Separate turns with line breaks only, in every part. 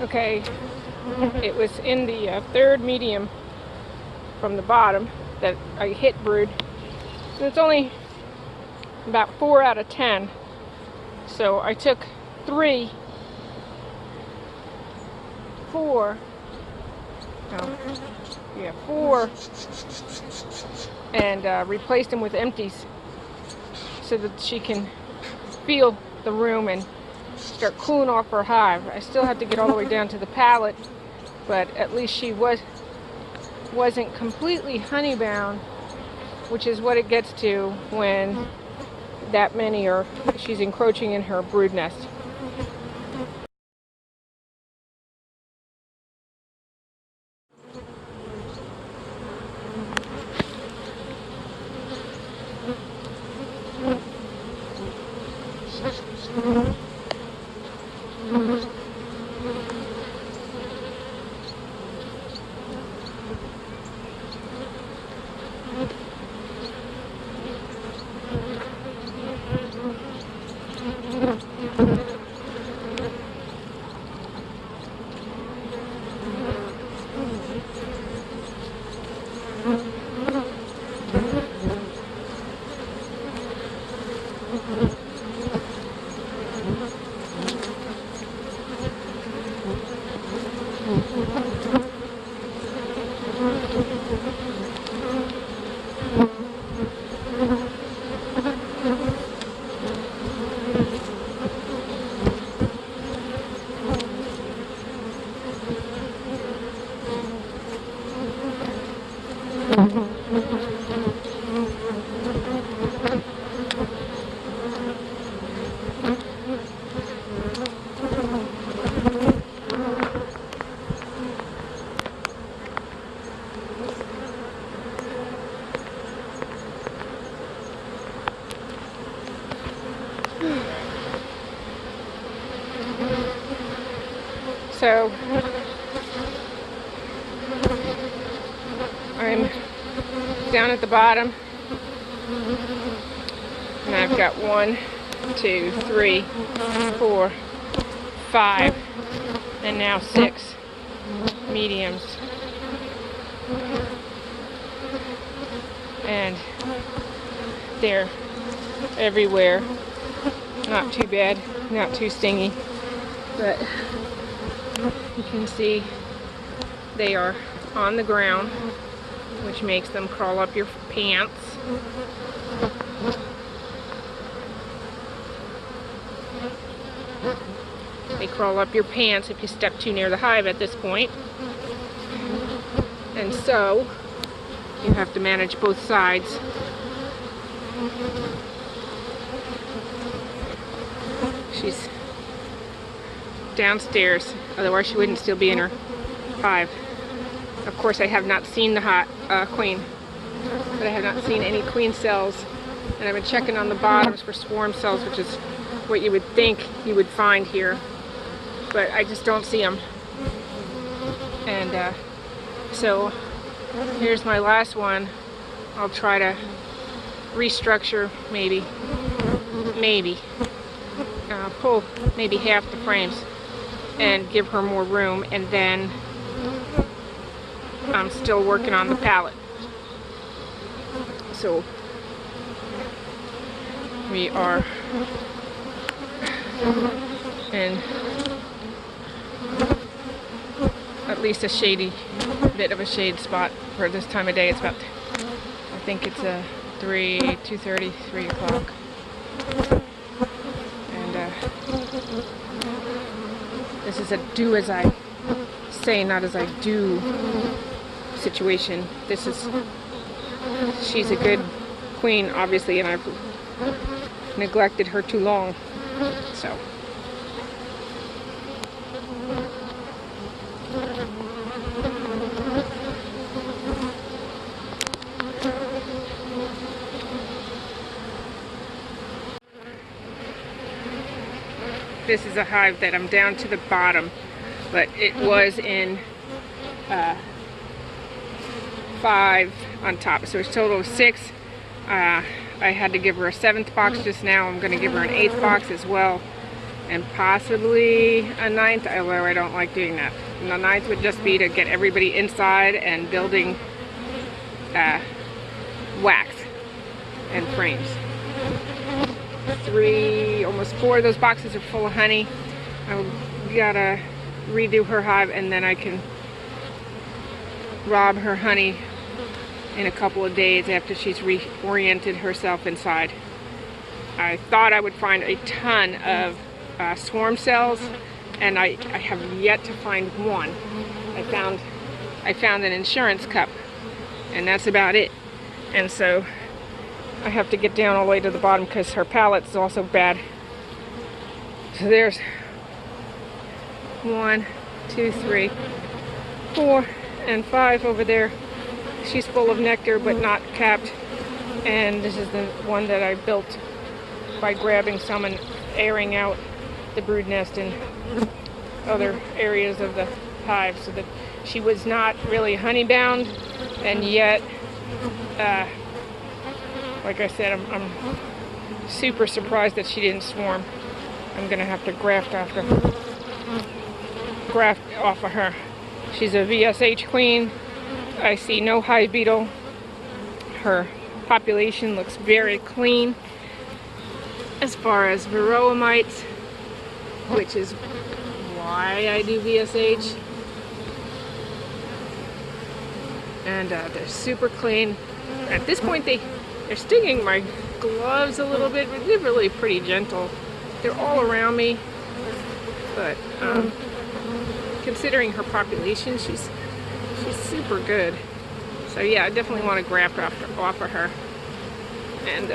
Okay, it was in the third medium from the bottom that I hit brood. And it's only about 4 out of 10. So I took 4, and replaced them with empties so that she can feel the room and start cooling off her hive. I still have to get all the way down to the pallet, but at least she wasn't completely honey-bound, which is what it gets to when that many she's encroaching in her brood nest. So I'm down at the bottom, and I've got 1, 2, 3, 4, 5, and now 6 mediums. And they're everywhere. Not too bad, not too stingy, but you can see they are on the ground, which makes them crawl up your pants. They crawl up your pants if you step too near the hive at this point. And so you have to manage both sides. She's downstairs, otherwise she wouldn't still be in her hive. Of course, I have not seen the queen, but I have not seen any queen cells, and I've been checking on the bottoms for swarm cells, which is what you would think you would find here, but I just don't see them. And so here's my last one. I'll try to restructure, maybe pull maybe half the frames and give her more room, and then I'm still working on the pallet. So we are in at least a bit of a shade spot for this time of day. It's about, I think it's 2:30, 3 o'clock. And this is a do as I say, not as I do situation. She's a good queen, obviously, and I've neglected her too long. So this is a hive that I'm down to the bottom, but it was in 5 on top, so it's a total of 6. I had to give her a 7th box just now. I'm going to give her an 8th box as well, and possibly a 9th, although I don't like doing that. And the 9th would just be to get everybody inside and building wax and frames. 3, almost 4 of those boxes are full of honey. I gotta redo her hive, and then I can rob her honey in a couple of days after she's reoriented herself inside. I thought I would find a ton of swarm cells, and I have yet to find one. I found an insurance cup, and that's about it. And so I have to get down all the way to the bottom because her pallet's also bad. So there's 1, 2, 3, 4, and 5 over there. She's full of nectar but not capped. And this is the one that I built by grabbing some and airing out the brood nest in other areas of the hive, so that she was not really honey bound, and yet like I said, I'm super surprised that she didn't swarm. I'm gonna have to graft off of her. She's a VSH queen. I see no hive beetle. Her population looks very clean as far as varroa mites, which is why I do VSH. And they're super clean. At this point, they're stinging my gloves a little bit, but they're really pretty gentle. They're all around me, but considering her population, she's super good. So yeah, I definitely want to graft off of her. And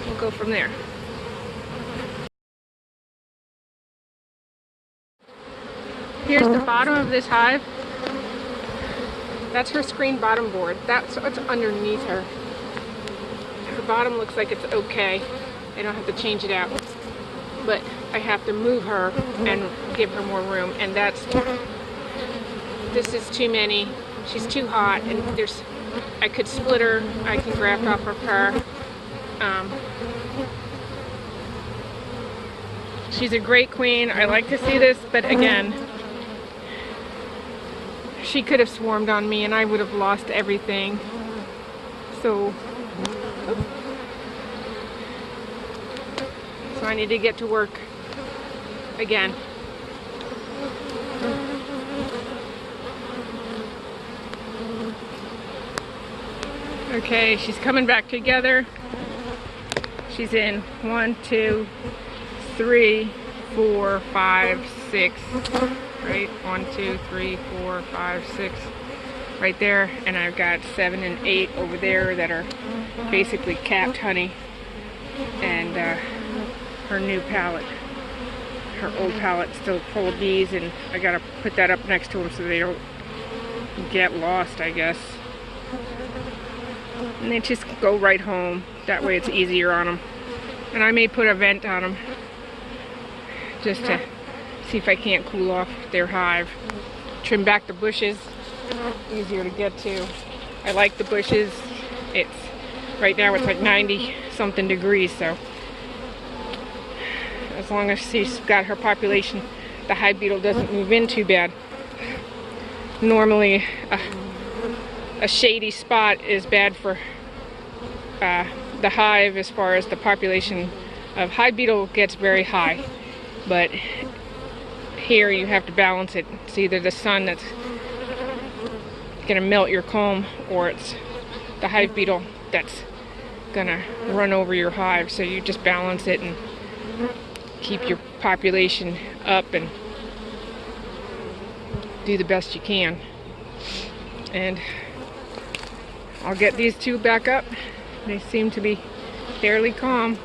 we'll go from there. Here's the bottom of this hive. That's her screen bottom board. That's what's underneath her. Her bottom looks like it's okay. I don't have to change it out. But I have to move her and give her more room. And this is too many. She's too hot, and I could split her. I can graft off of her. She's a great queen. I like to see this, but again, she could have swarmed on me and I would have lost everything. So I need to get to work again. Okay, she's coming back together. She's in 1, 2, 3, 4, 5, 6. Right, 1, 2, 3, 4, 5, 6 right there, and I've got 7 and 8 over there that are basically capped honey. And her new pallet, her old pallet's still full of bees, and I gotta put that up next to them so they don't get lost, I guess. And they just go right home. That way it's easier on them. And I may put a vent on them just to see if I can't cool off their hive. Trim back the bushes, easier to get to. I like the bushes. Right now it's like 90 something degrees, so as long as she's got her population, the hive beetle doesn't move in too bad. Normally a shady spot is bad for the hive as far as the population of hive beetle gets very high, but here you have to balance it. It's either the sun that's gonna melt your comb, or it's the hive beetle that's gonna run over your hive. So you just balance it and keep your population up and do the best you can. And I'll get these two back up. They seem to be fairly calm.